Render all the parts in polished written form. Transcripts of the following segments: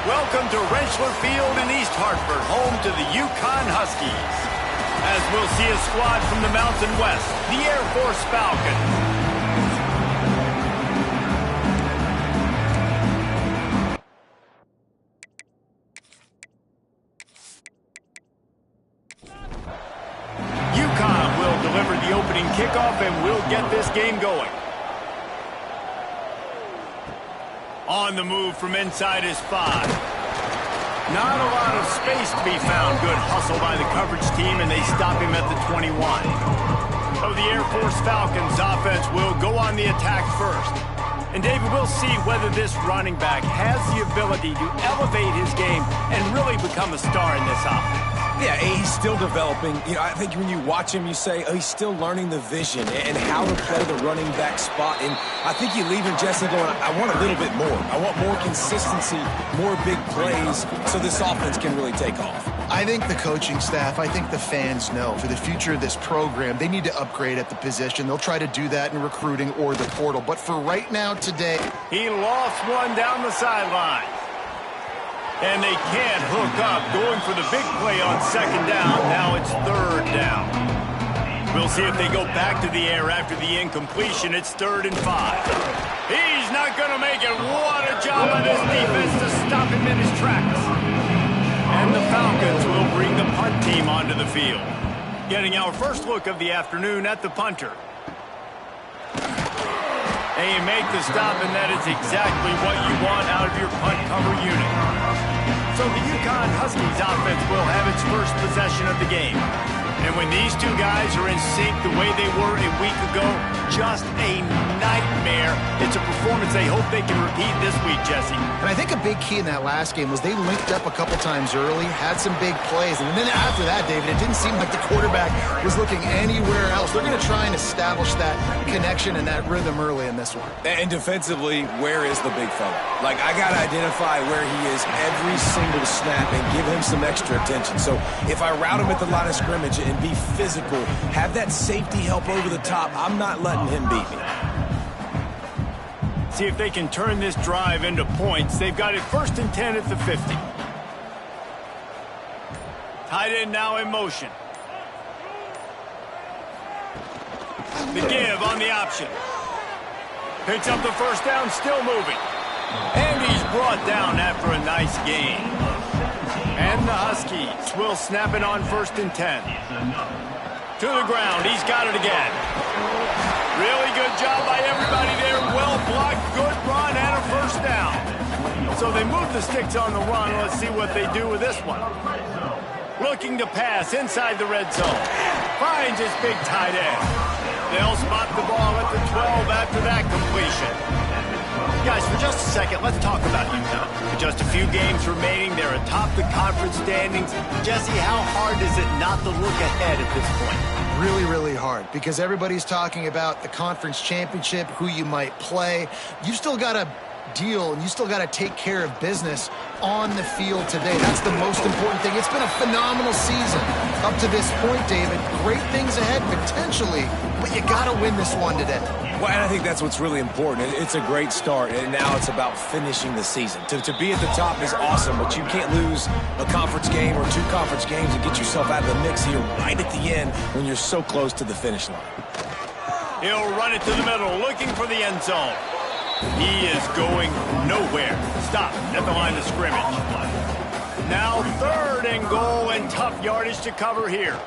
Welcome to Rensselaer Field in East Hartford, home to the Yukon Huskies. As we'll see a squad from the Mountain West, the Air Force Falcons. Yukon will deliver the opening kickoff and we'll get this game going. On the move from inside is 5. Not a lot of space to be found. Good hustle by the coverage team, and they stop him at the 21. So the Air Force Falcons offense will go on the attack first. And David, we'll see whether this running back has the ability to elevate his game and really become a star in this offense. Yeah, he's still developing. You know, I think when you watch him, you say, oh, he's still learning the vision and how to play the running back spot. And I think you leave him, Jesse, going, I want a little bit more. I want more consistency, more big plays, so this offense can really take off. I think the coaching staff, I think the fans know for the future of this program, they need to upgrade at the position. They'll try to do that in recruiting or the portal. But for right now, today, he lost one down the sideline. And they can't hook up, going for the big play on second down. Now it's third down. We'll see if they go back to the air after the incompletion. It's 3rd and 5. He's not going to make it. What a job by this defense to stop him in his tracks. And the Falcons will bring the punt team onto the field. Getting our first look of the afternoon at the punter. And you make the stop, and that is exactly what you want out of your punt cover unit. So the Yukon Huskies offense will have its first possession of the game. And when these two guys are in sync the way they were a week ago, just a nightmare. It's a performance they hope they can repeat this week, Jesse. And I think a big key in that last game was they linked up a couple times early, had some big plays, and then after that, David, it didn't seem like the quarterback was looking anywhere else. They're going to try and establish that connection and that rhythm early in this one. And defensively, where is the big fella? Like, I got to identify where he is every single snap and give him some extra attention. So if I route him at the line of scrimmage and be physical, have that safety help over the top, I'm not letting him beat me. See if they can turn this drive into points. They've got it 1st and 10 at the 50. Tight end now in motion. The give on the option. Picks up the first down, still moving. And he's brought down after a nice gain. And the Huskies will snap it on 1st and 10. To the ground, he's got it again. Really good job by everybody there. Well blocked, good run, and a 1st down. So they move the sticks on the run. Let's see what they do with this one. Looking to pass inside the red zone. Finds his big tight end. They'll spot the ball at the 12 after that completion. Guys, for just a second, let's talk about Utah. With just a few games remaining, they're atop the conference standings. Jesse, how hard is it not to look ahead at this point? Really, really hard, because everybody's talking about the conference championship, who you might play. You still got to deal, and you still got to take care of business on the field today. That's the most important thing. It's been a phenomenal season up to this point, David. Great things ahead, potentially, but you got to win this one today. Well, and I think that's what's really important. It's a great start, and now it's about finishing the season. To be at the top is awesome, but you can't lose a conference game or 2 conference games and get yourself out of the mix here right at the end when you're so close to the finish line. He'll run it to the middle, looking for the end zone. He is going nowhere. Stop at the line of scrimmage. Now 3rd and goal, and tough yardage to cover here.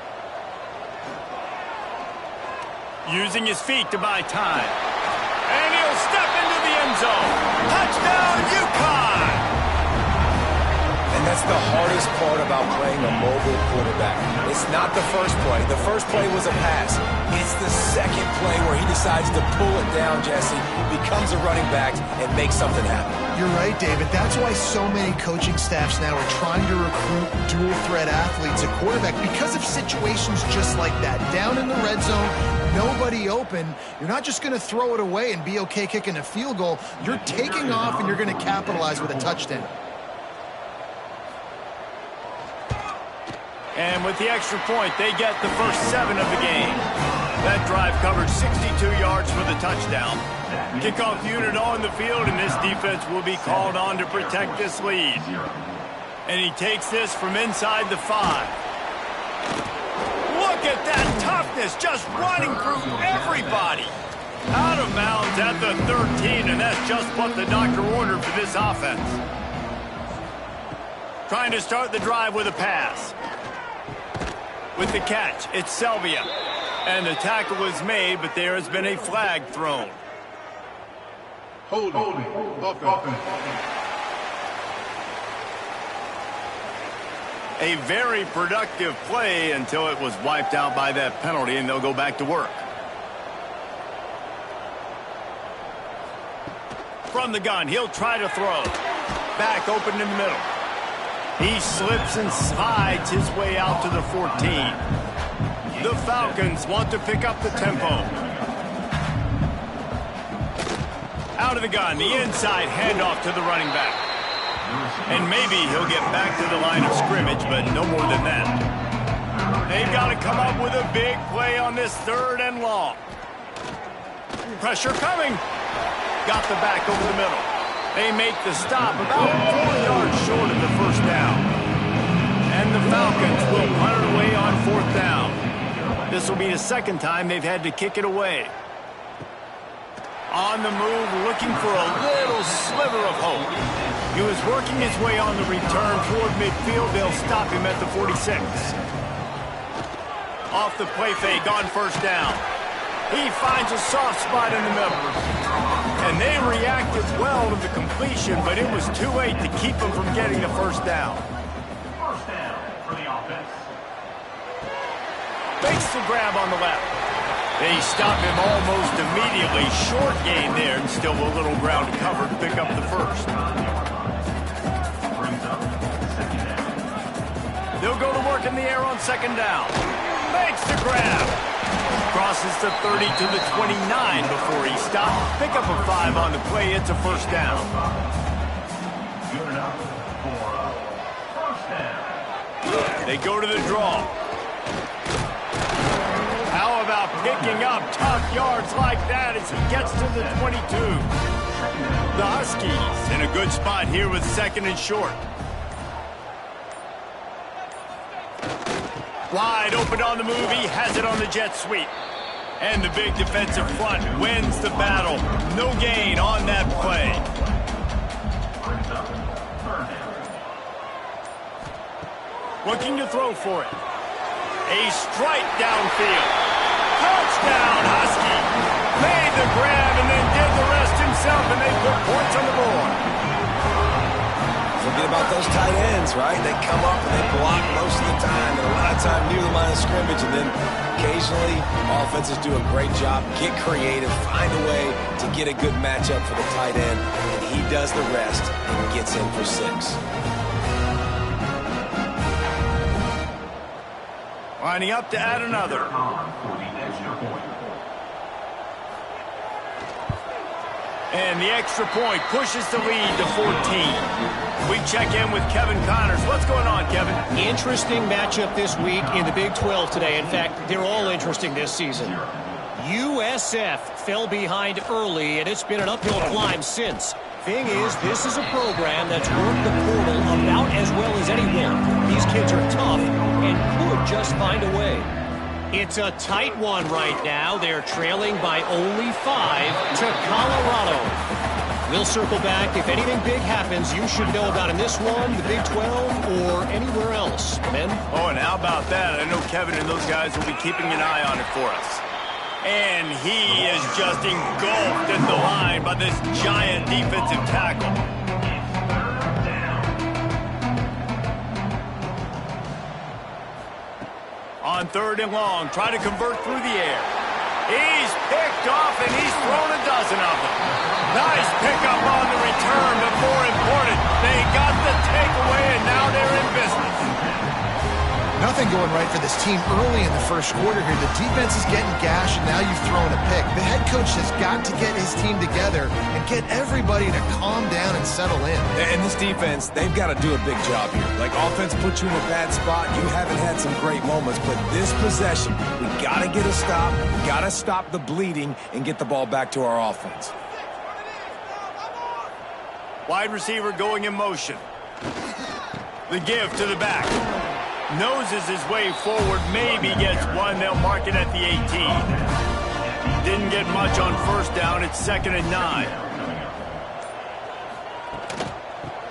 Using his feet to buy time. And he'll step into the end zone. Touchdown, Yukon! And that's the hardest part about playing a mobile quarterback. It's not the first play. The first play was a pass. It's the second play where he decides to pull it down, Jesse, becomes a running back, and makes something happen. You're right, David. That's why so many coaching staffs now are trying to recruit dual-threat athletes at quarterback because of situations just like that. Down in the red zone, nobody open. You're not just going to throw it away and be okay kicking a field goal. You're taking off, and you're going to capitalize with a touchdown. And with the extra point, they get the first 7 of the game. That drive covered 62 yards for the touchdown. Kickoff unit on the field, and this defense will be called on to protect this lead. And he takes this from inside the 5. Look at that toughness, just running through everybody. Out of bounds at the 13, and that's just what the doctor ordered for this offense. Trying to start the drive with a pass. With the catch, it's Selvia. And the tackle was made, but there has been a flag thrown. Holding. Offense. A very productive play until it was wiped out by that penalty, and they'll go back to work. From the gun, he'll try to throw. Back open in the middle. He slips and slides his way out to the 14. The Falcons want to pick up the tempo. Out of the gun, the inside handoff to the running back. And maybe he'll get back to the line of scrimmage, but no more than that. They've got to come up with a big play on this 3rd and long. Pressure coming. Got the back over the middle. They make the stop about 4 yards short of the first down. And the Falcons will punt it away on 4th down. This will be the 2nd time they've had to kick it away. On the move, looking for a little sliver of hope. He was working his way on the return toward midfield. They'll stop him at the 46. Off the play fake on 1st down. He finds a soft spot in the middle. And they reacted well to the completion, but it was too late to keep him from getting the 1st down. First down for the offense. Fakes the grab on the left. They stop him almost immediately. Short gain there, and still a little ground to cover to pick up the 1st. They'll go to work in the air on 2nd down. Makes the grab. Crosses the 30 to the 29 before he stopped. Pick up a 5 on the play. It's a 1st down. They go to the draw. How about picking up tough yards like that as he gets to the 22? The Huskies in a good spot here with 2nd and short. Wide open on the move. He has it on the jet sweep. And the big defensive front wins the battle. No gain on that play. Looking to throw for it. A strike downfield. Touchdown, Husky. Made the grab and then did the rest himself, and they put points on the board. Forget about those tight ends, right? They come up and they block most of the time, and a lot of time near the line of scrimmage, and then occasionally offenses do a great job, get creative, find a way to get a good matchup for the tight end, and he does the rest and gets in for 6. Lining up to add another. And the extra point pushes the lead to 14. We check in with Kevin Connors. What's going on, Kevin? Interesting matchup this week in the Big 12 today. In fact, they're all interesting this season. USF fell behind early, and it's been an uphill climb since. Thing is, this is a program that's worked the portal about as well as anyone. These kids are tough and could just find a way. It's a tight one right now. They're trailing by only 5 to Colorado. We'll circle back. If anything big happens, you should know about in this one, the Big 12, or anywhere else. Men? Oh, and how about that? I know Kevin and those guys will be keeping an eye on it for us. And he is just engulfed at the line by this giant defensive tackle. On 3rd and long, try to convert through the air. He's picked off, and he's thrown a dozen of them. Nice pickup on the return, but more important, they got the takeaway, and now they're in business. Nothing going right for this team early in the first quarter here. The defense is getting gashed, and now you've thrown a pick. The head coach has got to get his team together and get everybody to calm down and settle in. And this defense, they've got to do a big job here. Like, offense put you in a bad spot. You haven't had some great moments, but this possession, we got to get a stop. We got to stop the bleeding and get the ball back to our offense. Wide receiver going in motion. The give to the back. Noses his way forward, maybe gets one. They'll mark it at the 18. Didn't get much on first down. It's 2nd and 9.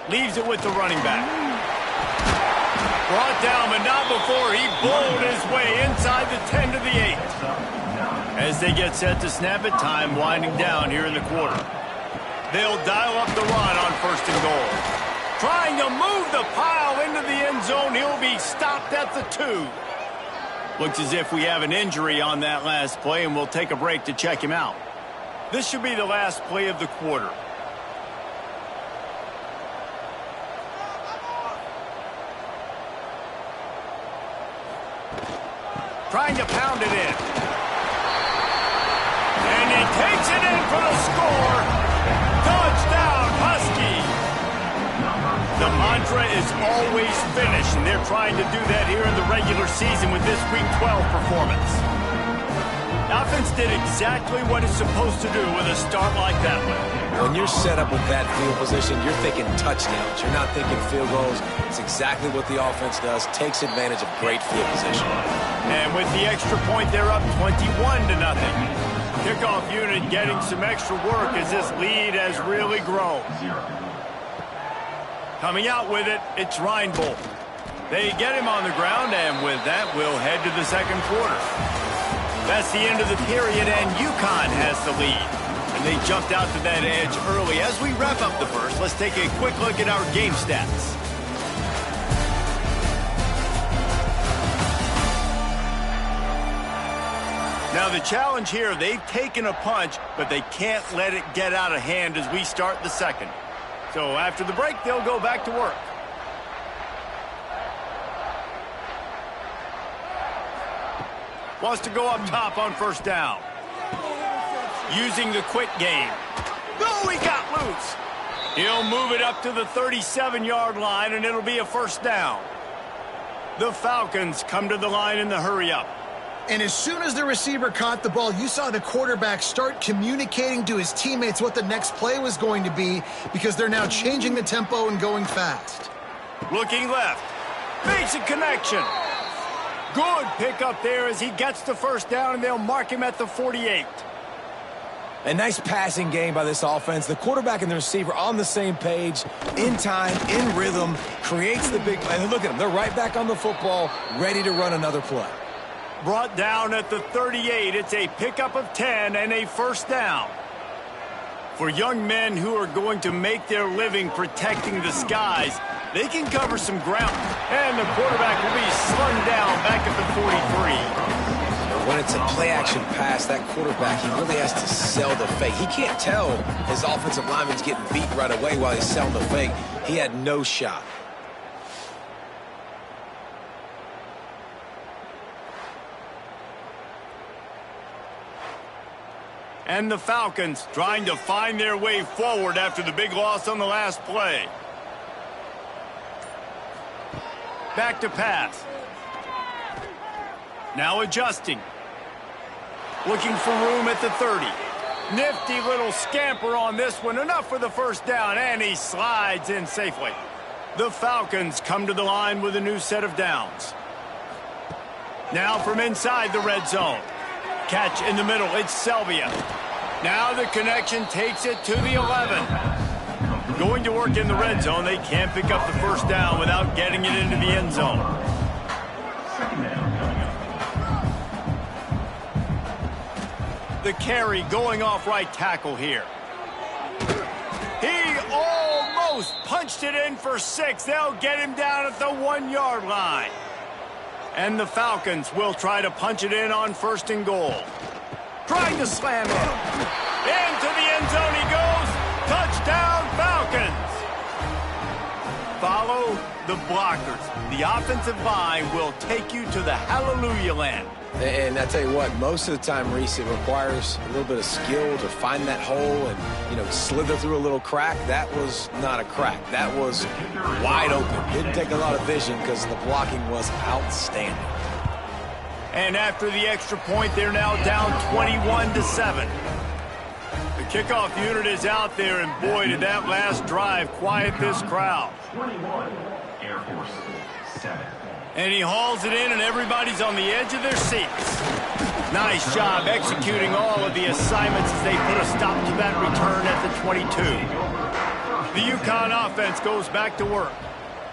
Leaves it with the running back. Brought down, but not before he bowled his way inside the 10 to the 8. As they get set to snap it, time winding down here in the quarter. They'll dial up the run on 1st and goal. Trying to move the pile into the end zone. He'll be stopped at the 2. Looks as if we have an injury on that last play, and we'll take a break to check him out. This should be the last play of the quarter. Trying to pound it in. And he takes it in for the score. Touchdown, Husky. The mantra is always finish, and they're trying to do that here in the regular season with this Week 12 performance. The offense did exactly what it's supposed to do with a start like that one. When you're set up with that field position, you're thinking touchdowns. You're not thinking field goals. It's exactly what the offense does, takes advantage of great field position. And with the extra point, they're up 21-0. Kickoff unit getting some extra work as this lead has really grown. Coming out with it, it's Reinbold. They get him on the ground, and with that, we'll head to the second quarter. That's the end of the period, and UConn has the lead. And they jumped out to that edge early. As we wrap up the first, let's take a quick look at our game stats. Now, the challenge here, they've taken a punch, but they can't let it get out of hand as we start the second. So after the break, they'll go back to work. Wants to go up top on 1st down. Using the quick game. No, he got loose. He'll move it up to the 37-yard line, and it'll be a 1st down. The Falcons come to the line in the hurry-up. And as soon as the receiver caught the ball, you saw the quarterback start communicating to his teammates what the next play was going to be, because they're now changing the tempo and going fast. Looking left. Basic connection. Good pickup there as he gets the 1st down, and they'll mark him at the 48. A nice passing game by this offense. The quarterback and the receiver on the same page, in time, in rhythm, creates the big play. And look at them. They're right back on the football, ready to run another play. Brought down at the 38. It's a pickup of 10 and a 1st down. For young men who are going to make their living protecting the skies, they can cover some ground. And the quarterback will be slung down back at the 43. When it's a play-action pass, that quarterback, he really has to sell the fake. He can't tell his offensive lineman's getting beat right away while he's selling the fake. He had no shot. And the Falcons trying to find their way forward after the big loss on the last play. Back to pass. Now adjusting. Looking for room at the 30. Nifty little scamper on this one. Enough for the 1st down, and he slides in safely. The Falcons come to the line with a new set of downs. Now from inside the red zone. Catch in the middle. It's Selvia. Now the connection takes it to the 11. Going to work in the red zone. They can't pick up the 1st down without getting it into the end zone. The carry going off right tackle here. He almost punched it in for 6. They'll get him down at the 1-yard line. And the Falcons will try to punch it in on 1st and goal. Trying to slam in. Into the end zone he goes. Touchdown, Falcons. Follow the blockers. The offensive line will take you to the hallelujah land. And I tell you what, most of the time, Reese, it requires a little bit of skill to find that hole and, slither through a little crack. That was not a crack. That was wide open. Didn't take a lot of vision because the blocking was outstanding. And after the extra point, they're now down 21-7. The kickoff unit is out there, and boy, did that last drive quiet this crowd. 21, Air Force 7. And he hauls it in, and everybody's on the edge of their seats. Nice job executing all of the assignments as they put a stop to that return at the 22. The UConn offense goes back to work.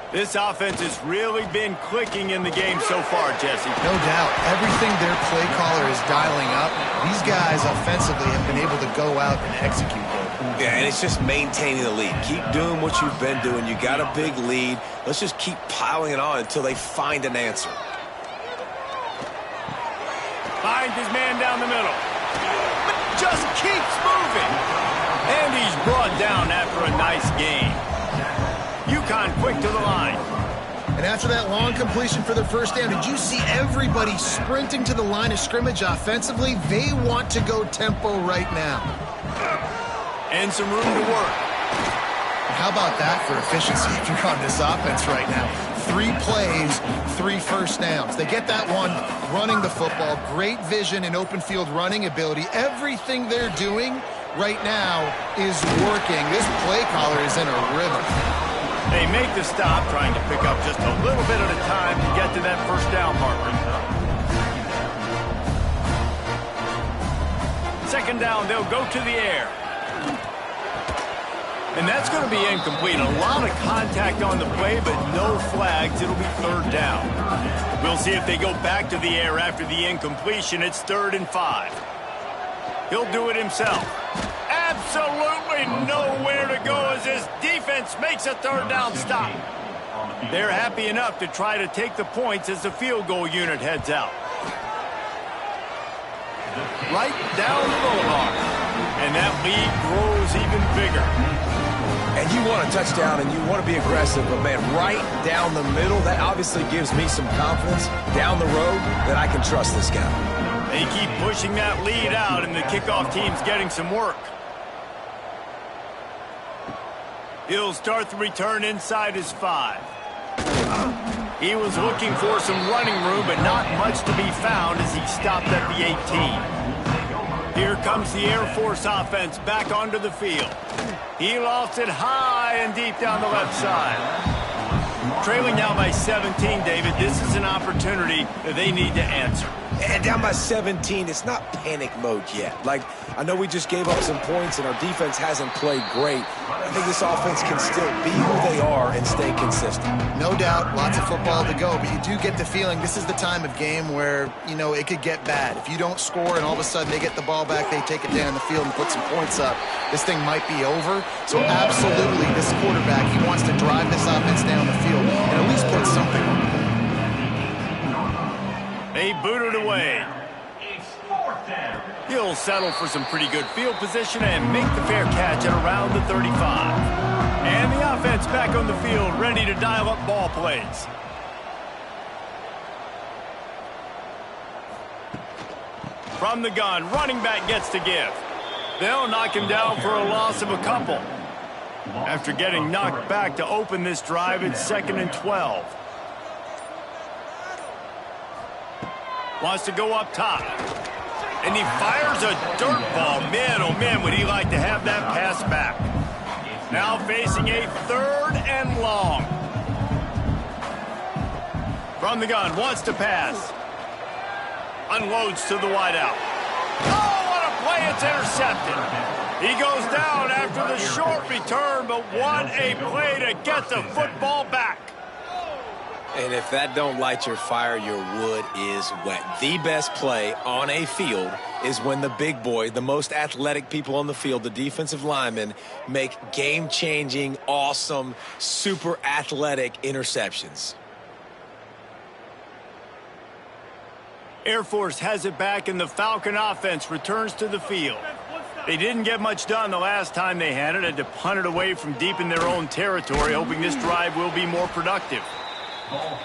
This offense has really been clicking in the game so far, Jesse. No doubt. Everything their play caller is dialing up, these guys offensively have been able to go out and execute them. Yeah, and it's just maintaining the lead. Keep doing what you've been doing. You got a big lead. Let's just keep piling it on until they find an answer. Finds his man down the middle. Just keeps moving. And he's brought down after a nice gain. UConn quick to the line. And after that long completion for the first down, did you see everybody sprinting to the line of scrimmage offensively? They want to go tempo right now. And some room to work. How about that for efficiency if you're on this offense right now? 3 plays, 3 first downs. They get that one running the football. Great vision and open field running ability. Everything they're doing right now is working. This play caller is in a rhythm. They make the stop, trying to pick up just a little bit at a time to get to that first down marker. Second down, they'll go to the air. And that's going to be incomplete. A lot of contact on the play, but no flags. It'll be third down. We'll see if they go back to the air after the incompletion. It's 3rd and 5. He'll do it himself. Absolutely nowhere to go as this defense makes a third down stop. They're happy enough to try to take the points as the field goal unit heads out. Right down the boulevard. And that lead grows even bigger. And you want a touchdown and you want to be aggressive, but man, right down the middle, that obviously gives me some confidence down the road that I can trust this guy. They keep pushing that lead out, and the kickoff team's getting some work. He'll start the return inside his 5. He was looking for some running room, but not much to be found as he stopped at the 18. Here comes the Air Force offense back onto the field. He lost it high and deep down the left side. Trailing now by 17, David. This is an opportunity that they need to answer. And down by 17, it's not panic mode yet. Like, I know we just gave up some points and our defense hasn't played great. I think this offense can still be who they are and stay consistent. No doubt, lots of football to go, but you do get the feeling this is the time of game where, it could get bad. If you don't score and all of a sudden they get the ball back, they take it down the field and put some points up, this thing might be over. So absolutely, this quarterback, he wants to drive this offense down the field and at least put something on it. They boot it away. It's 4th down. He'll settle for some pretty good field position and make the fair catch at around the 35. And the offense back on the field, ready to dial up ball plays. From the gun, running back gets to give. They'll knock him down for a loss of a couple. After getting knocked back to open this drive, it's 2nd and 12. Wants to go up top. And he fires a dirt ball. Man, oh man, would he like to have that pass back. Now facing a 3rd and long. From the gun, wants to pass. Unloads to the wideout. Oh, what a play, it's intercepted. He goes down after the short return, but what a play to get the football back. And if that don't light your fire, your wood is wet. The best play on a field is when the big boy, the most athletic people on the field, the defensive linemen, make game-changing, awesome, super athletic interceptions. Air Force has it back, and the Falcon offense returns to the field. They didn't get much done the last time they had it. Had to punt it away from deep in their own territory, hoping this drive will be more productive.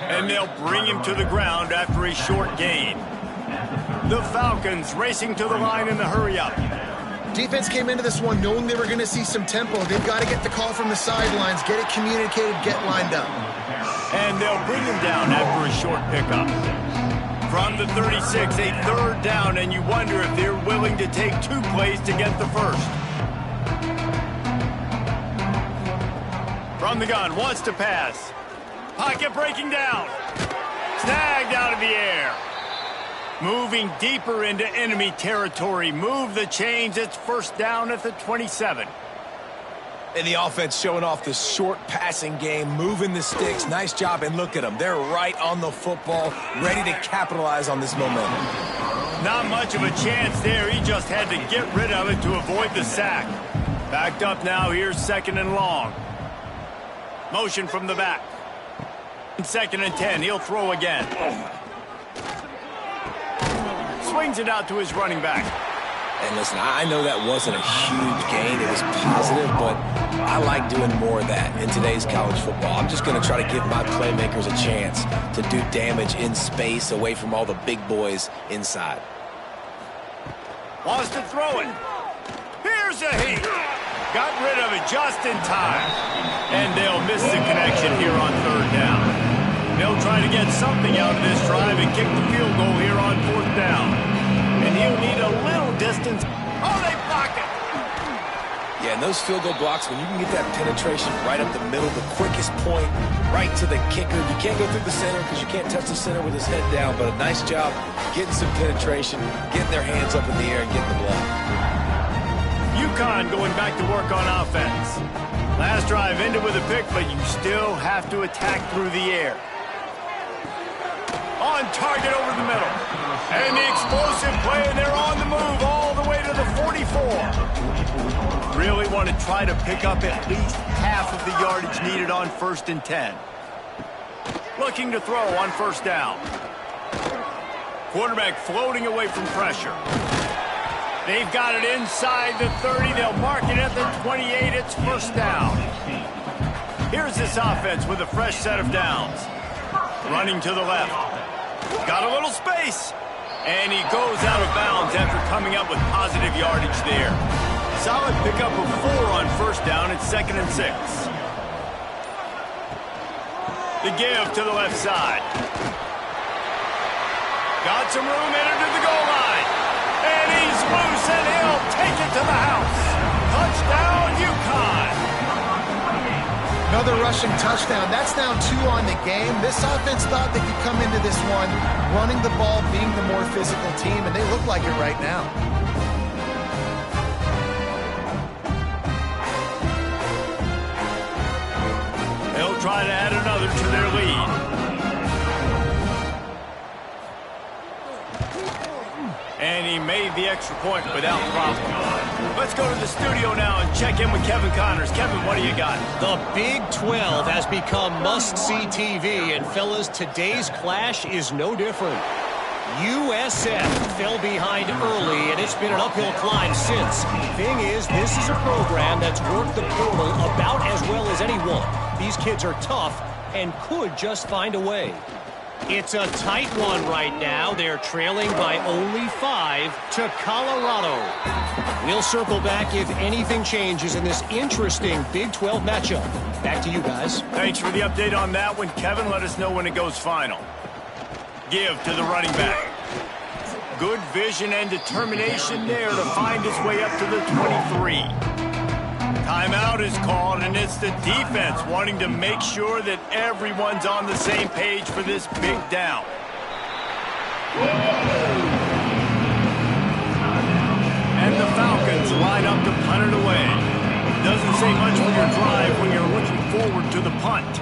And they'll bring him to the ground after a short gain. The Falcons racing to the line in the hurry-up. Defense came into this one knowing they were going to see some tempo. They've got to get the call from the sidelines, get it communicated, get lined up. And they'll bring him down after a short pickup. From the 36, a third down, and you wonder if they're willing to take 2 plays to get the first. From the gun, wants to pass. Pocket breaking down. Snagged out of the air. Moving deeper into enemy territory. Move the chains. It's first down at the 27. And the offense showing off the short passing game, moving the sticks. Nice job, and look at them. They're right on the football, ready to capitalize on this momentum. Not much of a chance there. He just had to get rid of it to avoid the sack. Backed up now. Here's 2nd and long. Motion from the back. 2nd and 10. He'll throw again. Swings it out to his running back. And listen, I know that wasn't a huge gain. It was positive, but I like doing more of that in today's college football. I'm just going to try to give my playmakers a chance to do damage in space away from all the big boys inside. Wants to throw it. Here's a heat. Got rid of it just in time. And they'll miss the connection here on 3rd down. They'll try to get something out of this drive and kick the field goal here on 4th down. And he'll need a little distance. Oh, they block it. Yeah, and those field goal blocks, when you can get that penetration right up the middle, the quickest point, right to the kicker. You can't go through the center because you can't touch the center with his head down, but a nice job getting some penetration, getting their hands up in the air and getting the block. UConn going back to work on offense. Last drive ended with a pick, but you still have to attack through the air. On target over the middle. And the explosive play, and they're on the move all the way to the 44. Really want to try to pick up at least half of the yardage needed on 1st and 10. Looking to throw on 1st down. Quarterback floating away from pressure. They've got it inside the 30. They'll mark it at the 28. It's 1st down. Here's this offense with a fresh set of downs. Running to the left. Got a little space. And he goes out of bounds after coming up with positive yardage there. Solid pickup of 4 on 1st down. It's 2nd and 6. The give to the left side. Got some room, entered to the goal line. And he's loose, and he'll take it to the house. Touchdown, UConn. Another rushing touchdown. That's now 2 on the game. This offense thought they could come into this one running the ball, being the more physical team, and they look like it right now. They'll try to add another to their lead. And he made the extra point without problem. Let's go to the studio now and check in with Kevin Connors. Kevin, what do you got? The Big 12 has become must-see TV, and fellas, today's clash is no different. USF fell behind early, and it's been an uphill climb since. Thing is, this is a program that's worked the portal about as well as anyone. These kids are tough and could just find a way. It's a tight one right now. They're trailing by only 5 to Colorado. We'll circle back if anything changes in this interesting Big 12 matchup. Back to you guys. Thanks for the update on that one, Kevin. Let us know when it goes final. Give to the running back. Good vision and determination there to find his way up to the 23. Timeout is called, and it's the defense wanting to make sure that everyone's on the same page for this big down. And the Falcons line up to punt it away. Doesn't say much for your drive when you're looking forward to the punt.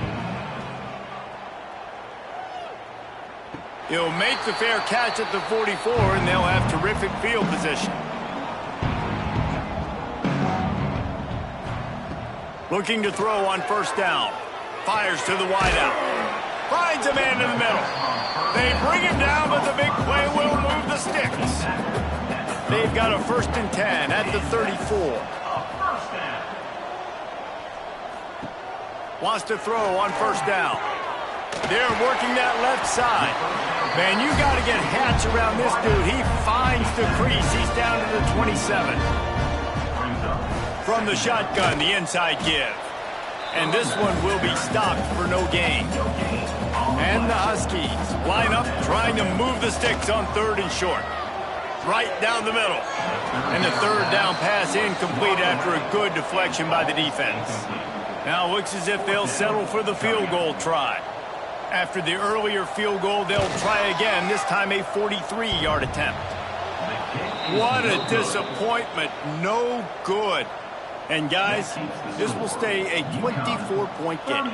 He'll make the fair catch at the 44, and they'll have terrific field position. Looking to throw on 1st down. Fires to the wideout. Finds a man in the middle. They bring him down, but the big play will move the sticks. They've got a 1st and 10 at the 34. First down. Wants to throw on 1st down. They're working that left side. Man, you got to get Hatch around this dude. He finds the crease. He's down to the 27. From the shotgun, the inside give. And this one will be stopped for no gain. And the Huskies line up trying to move the sticks on 3rd and short. Right down the middle. And the 3rd down pass incomplete after a good deflection by the defense. Now looks as if they'll settle for the field goal try. After the earlier field goal, they'll try again, this time a 43-yard attempt. What a disappointment. No good. And, guys, this will stay a 24-point game.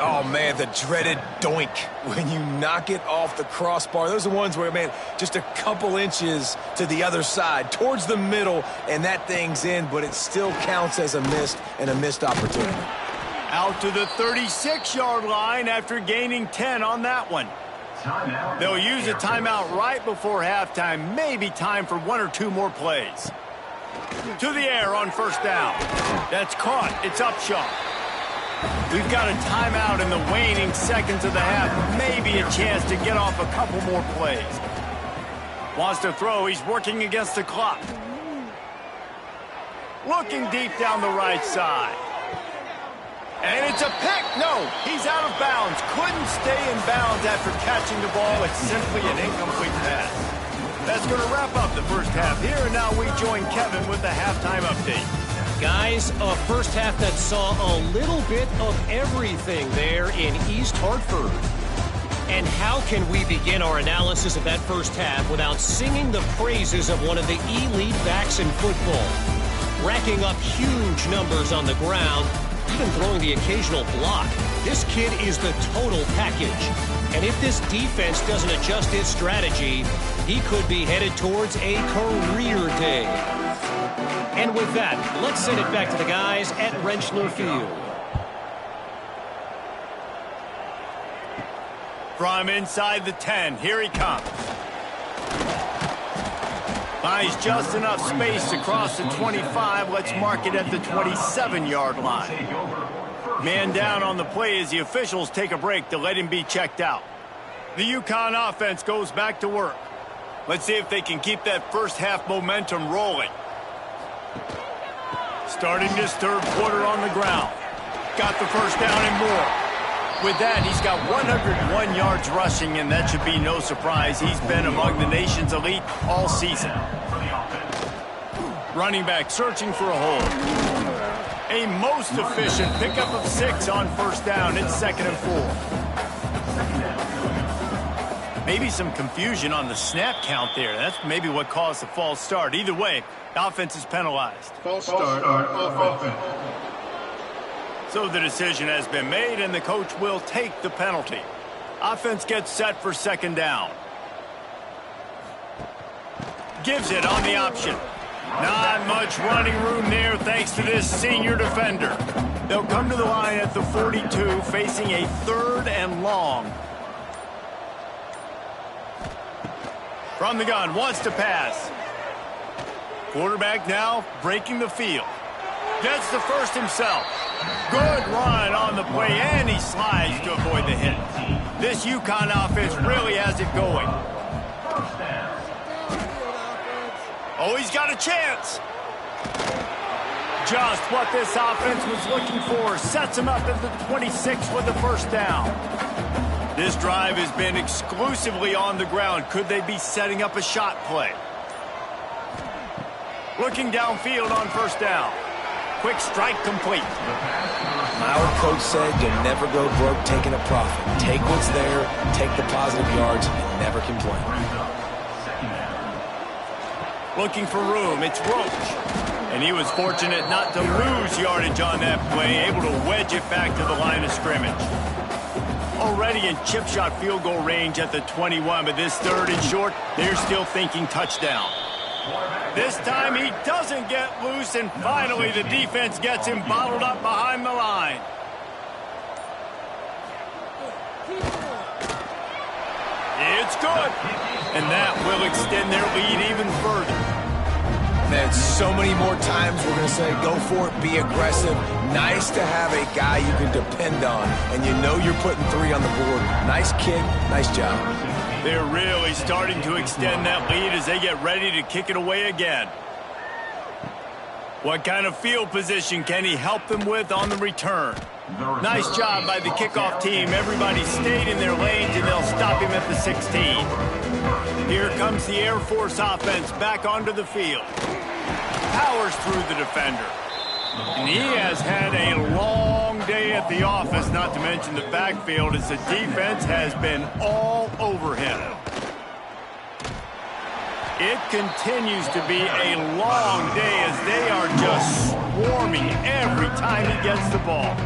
Oh, man, the dreaded doink when you knock it off the crossbar. Those are ones where, man, just a couple inches to the other side, towards the middle, and that thing's in, but it still counts as a missed opportunity. Out to the 36-yard line after gaining 10 on that one. They'll use a timeout right before halftime. Maybe time for 1 or 2 more plays. To the air on 1st down. That's caught. It's Upshaw. We've got a timeout in the waning seconds of the half. Maybe a chance to get off a couple more plays. Wants to throw. He's working against the clock. Looking deep down the right side. And it's a pick. No, he's out of bounds. Couldn't stay in bounds after catching the ball. It's simply an incomplete pass. That's going to wrap up the first half here. And now we join Kevin with the halftime update. Guys, a first half that saw a little bit of everything there in East Hartford. And how can we begin our analysis of that first half without singing the praises of one of the elite backs in football? Racking up huge numbers on the ground, even throwing the occasional block. This kid is the total package. And if this defense doesn't adjust its strategy, he could be headed towards a career day. And with that, let's send it back to the guys at Rentschler Field. From inside the 10, here he comes. Finds just enough space to cross the 25. Let's mark it at the 27-yard line. Man down on the play as the officials take a break to let him be checked out. The UConn offense goes back to work. Let's see if they can keep that first half momentum rolling. Starting this 3rd quarter on the ground. Got the 1st down and more. With that, he's got 101 yards rushing, and that should be no surprise. He's been among the nation's elite all season. Running back searching for a hole. A most efficient pickup of 6 on 1st down. It's 2nd and 4. Maybe some confusion on the snap count there. That's maybe what caused the false start. Either way, the offense is penalized. False start, offense. So the decision has been made, and the coach will take the penalty. Offense gets set for 2nd down. Gives it on the option. Not much running room there thanks to this senior defender. They'll come to the line at the 42, facing a 3rd and long. From the gun, wants to pass. Quarterback now breaking the field. Gets the first himself. Good run on the play, and he slides to avoid the hit. This UConn offense really has it going. Oh, he's got a chance. Just what this offense was looking for. Sets him up at the 26 with the 1st down. This drive has been exclusively on the ground. Could they be setting up a shot play? Looking downfield on 1st down. Quick strike complete. My old coach said you'll never go broke taking a profit. Take what's there, take the positive yards, and never complain. Looking for room, it's Roach. And he was fortunate not to lose yardage on that play, able to wedge it back to the line of scrimmage. Already in chip shot field goal range at the 21, but this 3rd and short, they're still thinking touchdown. This time he doesn't get loose, and finally the defense gets him bottled up behind the line. It's good. And that will extend their lead even further. Man, so many more times we're going to say, go for it, be aggressive. Nice to have a guy you can depend on, and you know you're putting 3 on the board. Nice kick, nice job. They're really starting to extend that lead as they get ready to kick it away again. What kind of field position can he help them with on the return? Nice job by the kickoff team. Everybody stayed in their lanes, and they'll stop him at the 16. Here comes the Air Force offense back onto the field. Powers through the defender. And he has had a long day at the office, not to mention the backfield, as the defense has been all over him. It continues to be a long day as they are just swarming every time he gets the ball.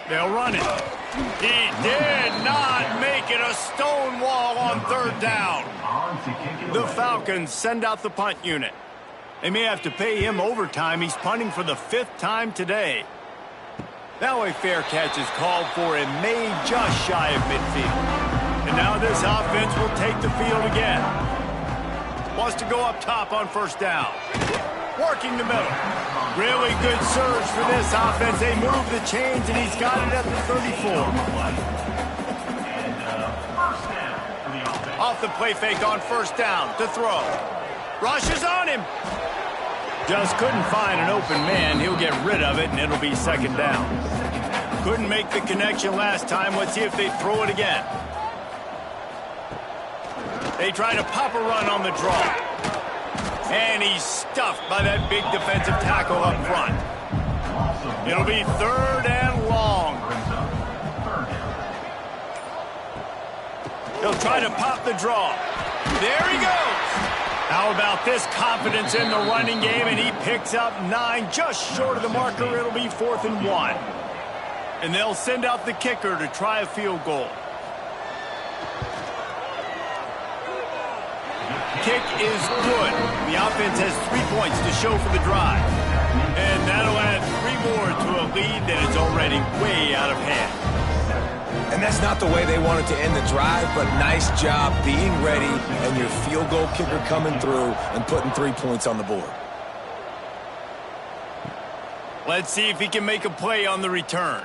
They'll run it. He did not make it a stone wall on 3rd down. The Falcons send out the punt unit. They may have to pay him overtime. He's punting for the 5th time today. Now a fair catch is called for and made just shy of midfield. And now this offense will take the field again. Wants to go up top on 1st down. Working the middle. Really good surge for this offense. They move the chains, and he's got it at the 34. Off the play fake on 1st down to throw. Rushes on him. Just couldn't find an open man. He'll get rid of it, and it'll be 2nd down. Couldn't make the connection last time. Let's see if they throw it again. They try to pop a run on the draw. And he's stuffed by that big defensive tackle up front. It'll be 3rd and long. He'll try to pop the draw. There he goes. How about this confidence in the running game? And he picks up 9, just short of the marker. It'll be 4th and 1. And they'll send out the kicker to try a field goal. Kick is good. The offense has 3 points to show for the drive. And that'll add 3 more to a lead that is already way out of hand. And that's not the way they wanted to end the drive, but nice job being ready and your field goal kicker coming through and putting 3 points on the board. Let's see if he can make a play on the return.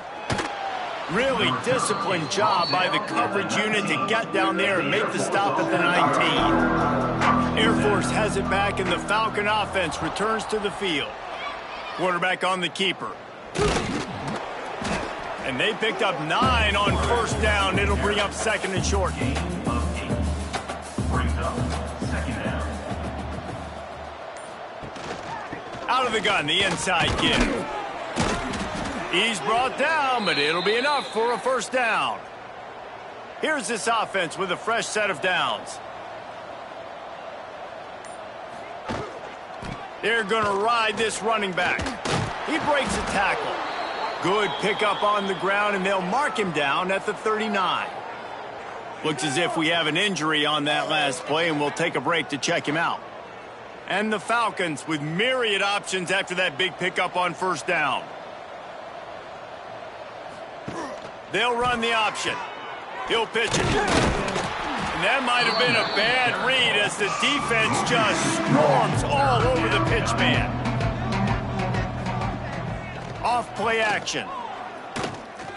Really disciplined job by the coverage unit to get down there and make the stop at the 19. Air Force has it back, and the Falcon offense returns to the field. Quarterback on the keeper. And they picked up 9 on 1st down. It'll bring up 2nd and short. Out of the gun, the inside give. He's brought down, but it'll be enough for a 1st down. Here's this offense with a fresh set of downs. They're going to ride this running back. He breaks a tackle. Good pickup on the ground, and they'll mark him down at the 39. Looks as if we have an injury on that last play, and we'll take a break to check him out. And the Falcons with myriad options after that big pickup on 1st down. They'll run the option. He'll pitch it. And that might have been a bad read as the defense just swarms all over the pitch man. Off play action.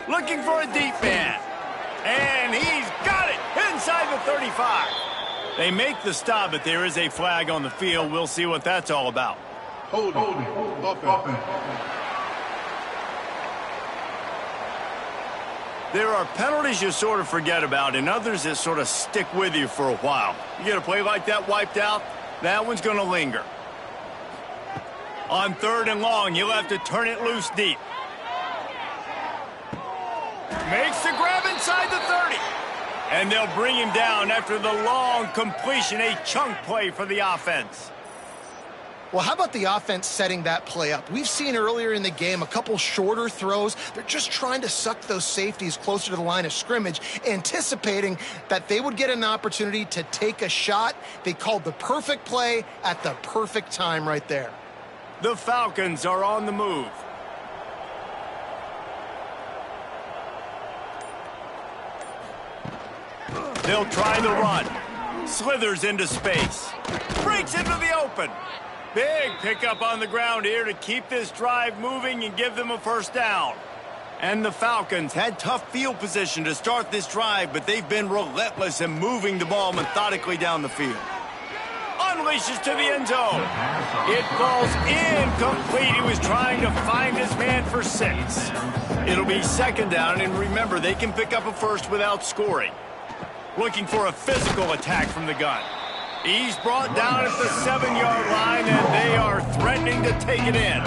Looking for a deep man. And he's got it inside the 35. They make the stop, but there is a flag on the field. We'll see what that's all about. Holding. Offense. There are penalties you sort of forget about and others that sort of stick with you for a while. You get a play like that wiped out, that one's going to linger. On 3rd and long, you'll have to turn it loose deep. Makes the grab inside the 30. And they'll bring him down after the long completion, a chunk play for the offense. Well, how about the offense setting that play up? We've seen earlier in the game a couple shorter throws. They're just trying to suck those safeties closer to the line of scrimmage, anticipating that they would get an opportunity to take a shot. They called the perfect play at the perfect time right there. The Falcons are on the move. They'll try the run. Slithers into space. Breaks into the open. Big pickup on the ground here to keep this drive moving and give them a first down. And the Falcons had tough field position to start this drive, but they've been relentless in moving the ball methodically down the field. Unleashes to the end zone. It falls incomplete. He was trying to find his man for 6. It'll be second down, and remember, they can pick up a first without scoring. Looking for a physical attack from the gun. He's brought down at the 7-yard line, and they are threatening to take it in.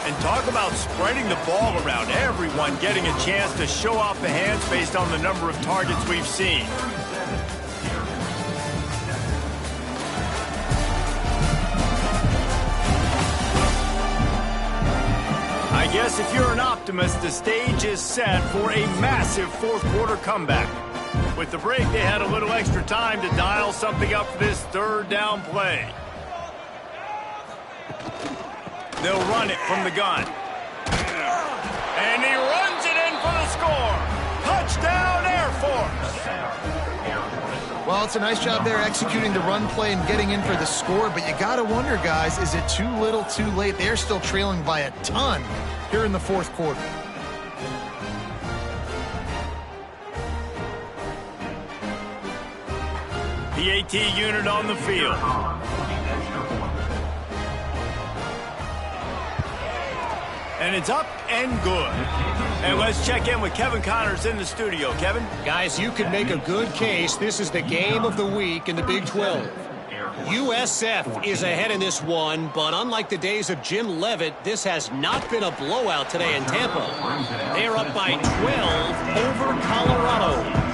And talk about spreading the ball around. Everyone getting a chance to show off the hands based on the number of targets we've seen. I guess if you're an optimist, the stage is set for a massive fourth-quarter comeback. With the break, they had a little extra time to dial something up for this third down play. They'll run it from the gun. And he runs it in for the score. Touchdown, Air Force. Well, it's a nice job there executing the run play and getting in for the score, but you got to wonder, guys, is it too little too late? They're still trailing by a ton here in the fourth quarter. PAT unit on the field. And it's up and good. And let's check in with Kevin Connors in the studio. Kevin? Guys, you could make a good case. This is the game of the week in the Big 12. USF is ahead in this one, but unlike the days of Jim Leavitt, this has not been a blowout today in Tampa. They are up by 12 over Colorado.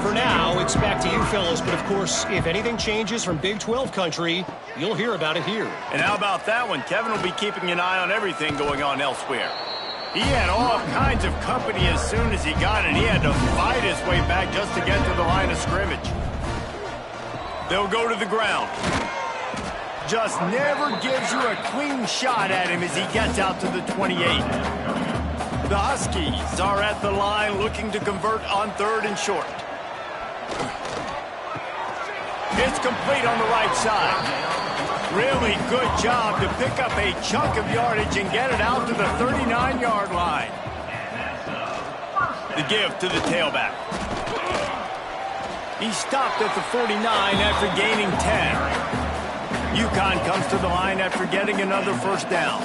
For now, it's back to you fellas, but of course, if anything changes from Big 12 country, you'll hear about it here. And how about that one? Kevin will be keeping an eye on everything going on elsewhere. He had all kinds of company as soon as he got it. He had to fight his way back just to get to the line of scrimmage. They'll go to the ground. Just never gives you a clean shot at him as he gets out to the 28. The Huskies are at the line looking to convert on third and short. It's complete on the right side. Really good job to pick up a chunk of yardage and get it out to the 39-yard line. The give to the tailback. He stopped at the 49 after gaining 10. UConn comes to the line after getting another first down.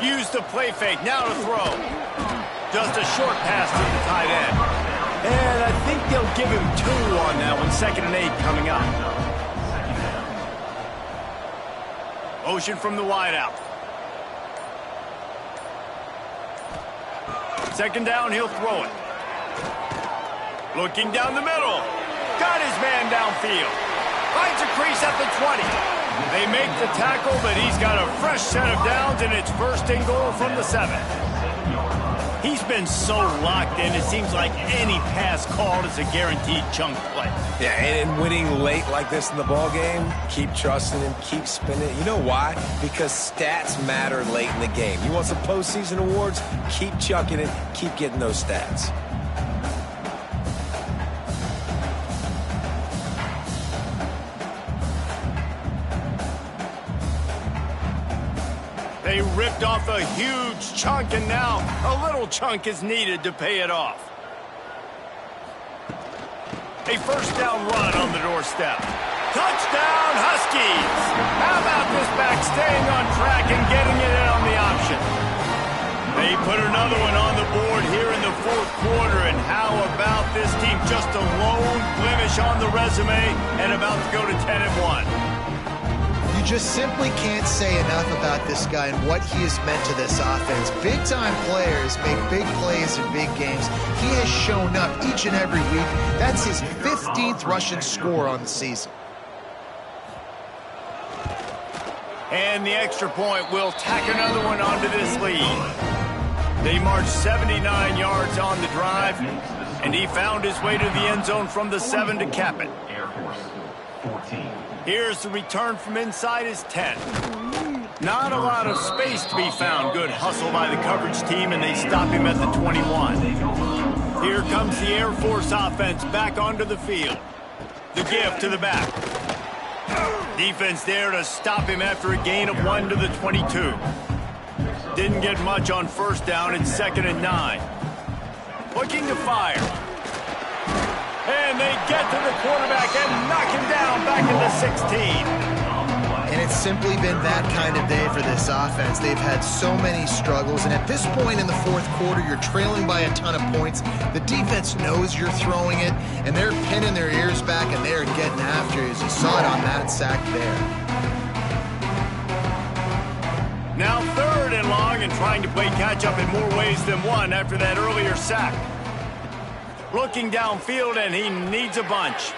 Use the play fake, now to throw. Just a short pass to the tight end. And I think they'll give him 2 on that one. 2nd and 8 coming up. Motion from the wideout. 2nd down, he'll throw it. Looking down the middle. Got his man downfield. Finds a crease at the 20. They make the tackle, but he's got a fresh set of downs, and it's 1st and goal from the 7. He's been so locked in, it seems like any pass called is a guaranteed chunk play. Yeah, and winning late like this in the ball game, keep trusting him, keep spinning. You know why? Because stats matter late in the game. You want some postseason awards? Keep chucking it, keep getting those stats. They ripped off a huge chunk, and now a little chunk is needed to pay it off. A first down run on the doorstep. Touchdown, Huskies! How about this back staying on track and getting it in on the option? They put another one on the board here in the fourth quarter, and how about this team? Just a lone blemish on the resume and about to go to 10-1. You just simply can't say enough about this guy and what he has meant to this offense. Big-time players make big plays in big games. He has shown up each and every week. That's his 15th rushing score on the season. And the extra point will tack another one onto this lead. They marched 79 yards on the drive, and he found his way to the end zone from the 7 to cap it. Air Force 14. Here's the return from inside his 10. Not a lot of space to be found. Good hustle by the coverage team, and they stop him at the 21. Here comes the Air Force offense back onto the field. The give to the back. Defense there to stop him after a gain of 1 to the 22. Didn't get much on first down. It's 2nd and 9. Looking to fire. And they get to the quarterback and knock him down back at the 16. And it's simply been that kind of day for this offense. They've had so many struggles, and at this point in the fourth quarter, you're trailing by a ton of points. The defense knows you're throwing it, and they're pinning their ears back, and they're getting after you, as you saw it on that sack there. Now 3rd and long, and trying to play catch-up in more ways than one after that earlier sack. Looking downfield, and he needs a bunch.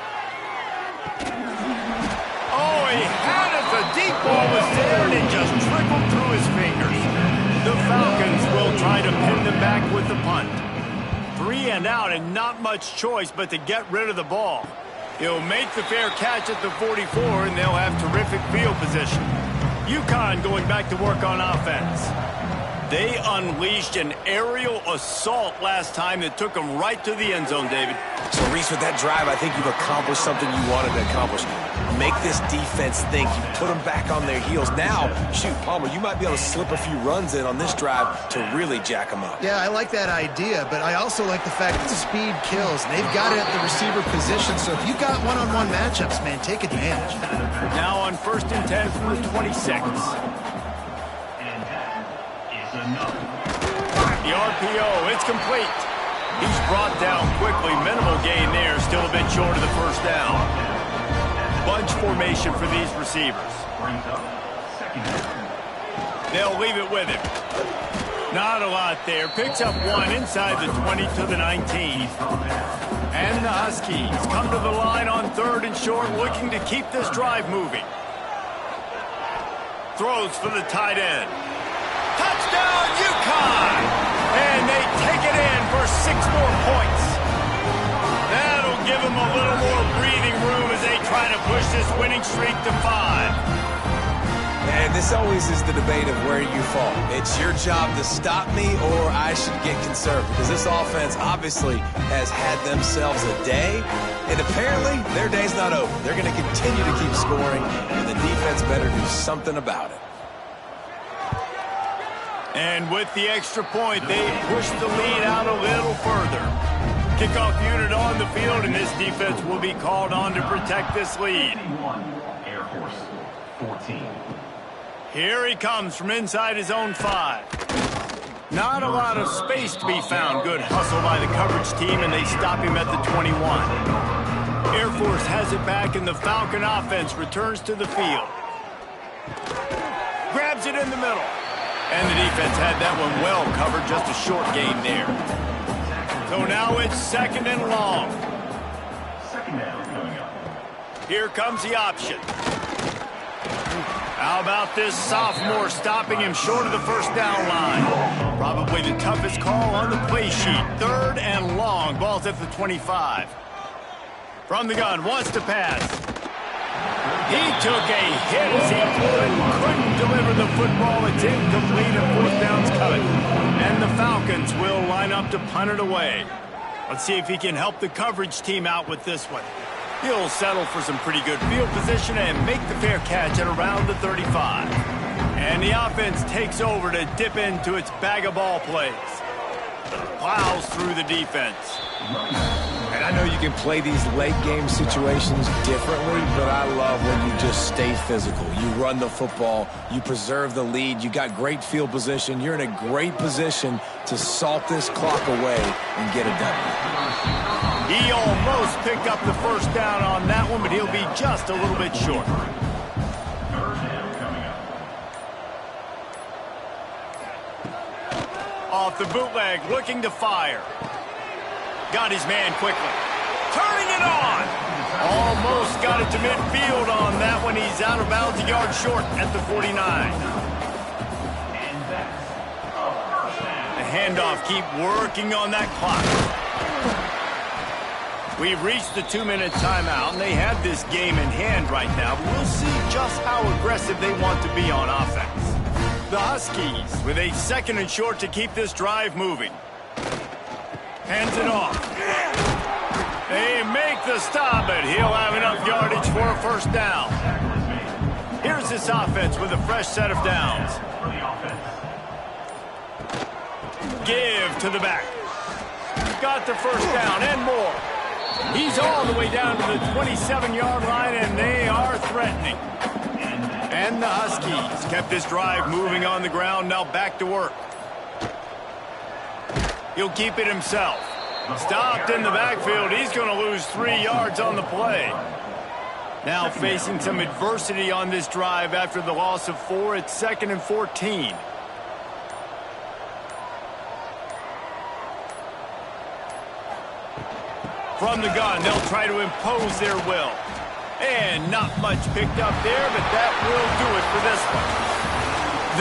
Oh, he had it. The deep ball was there, and it just trickled through his fingers. The Falcons will try to pin them back with the punt. 3 and out, and not much choice but to get rid of the ball. He'll make the fair catch at the 44, and they'll have terrific field position. UConn going back to work on offense. They unleashed an aerial assault last time that took them right to the end zone, David. So, Reese, with that drive, I think you've accomplished something you wanted to accomplish. Make this defense think. You put them back on their heels. Now, shoot, Palmer, you might be able to slip a few runs in on this drive to really jack them up. Yeah, I like that idea, but I also like the fact that speed kills. They've got it at the receiver position, so if you've got one-on-one matchups, man, take advantage. Now on 1st and 10 from the 26. The RPO, it's complete. He's brought down quickly. Minimal gain there. Still a bit short of the first down. Bunch formation for these receivers. They'll leave it with him. Not a lot there. Picks up 1 inside the 20 to the 19. And the Huskies come to the line on 3rd and short, looking to keep this drive moving. Throws for the tight end. Touchdown, UConn! And they take it in for 6 more points. That'll give them a little more breathing room as they try to push this winning streak to 5. And this always is the debate of where you fall. It's your job to stop me, or I should get conservative. Because this offense obviously has had themselves a day, and apparently their day's not over. They're going to continue to keep scoring, and the defense better do something about it. And with the extra point, they push the lead out a little further. Kickoff unit on the field, and this defense will be called on to protect this lead. Air Force 14. Here he comes from inside his own 5. Not a lot of space to be found. Good hustle by the coverage team, and they stop him at the 21. Air Force has it back, and the Falcon offense returns to the field. Grabs it in the middle. And the defense had that one well covered, just a short gain there. So now it's 2nd and long. Second down coming up. Here comes the option. How about this sophomore stopping him short of the first down line? Probably the toughest call on the play sheet. 3rd and long. Ball's at the 25. From the gun, wants to pass. He took a hit as he couldn't deliver the football. It's incomplete, and 4th down's coming. And the Falcons will line up to punt it away. Let's see if he can help the coverage team out with this one. He'll settle for some pretty good field position and make the fair catch at around the 35. And the offense takes over to dip into its bag of ball plays. Plows through the defense. And I know you can play these late game situations differently, but I love when you just stay physical. You run the football, you preserve the lead, you got great field position, you're in a great position to salt this clock away and get it done. He almost picked up the first down on that one, but he'll be just a little bit short. Off the bootleg, looking to fire. Got his man quickly. Turning it on. Almost got it to midfield on that one. He's out of bounds, a yard short at the 49. The handoff, keep working on that clock. We've reached the 2-minute timeout, and they have this game in hand right now. But we'll see just how aggressive they want to be on offense. The Huskies with a 2nd and short to keep this drive moving. Hands it off. They make the stop, but he'll have enough yardage for a first down. Here's this offense with a fresh set of downs. Give to the back. Got the first down and more. He's all the way down to the 27-yard line, and they are threatening. And the Huskies kept this drive moving on the ground. Now back to work. He'll keep it himself. Stopped in the backfield. He's going to lose 3 yards on the play. Now facing some adversity on this drive after the loss of 4. It's 2nd and 14. From the gun, they'll try to impose their will. And not much picked up there, but that will do it for this one.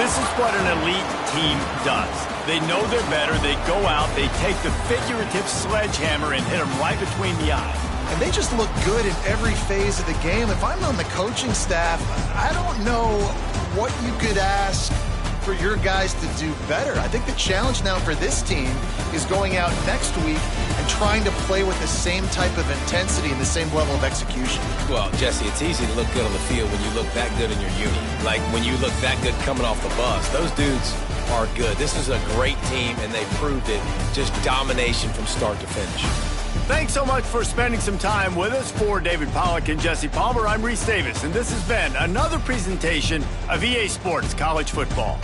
This is what an elite team does. They know they're better. They go out, they take the figurative sledgehammer and hit them right between the eyes. And they just look good in every phase of the game. If I'm on the coaching staff, I don't know what you could ask for your guys to do better. I think the challenge now for this team is going out next week and trying to play with the same type of intensity and the same level of execution. Well, Jesse, it's easy to look good on the field when you look that good in your uni. Like when you look that good coming off the bus. Those dudes are good. This is a great team, and they proved it. Just domination from start to finish. Thanks so much for spending some time with us. For David Pollack and Jesse Palmer, I'm Reese Davis, and this has been another presentation of EA Sports College Football.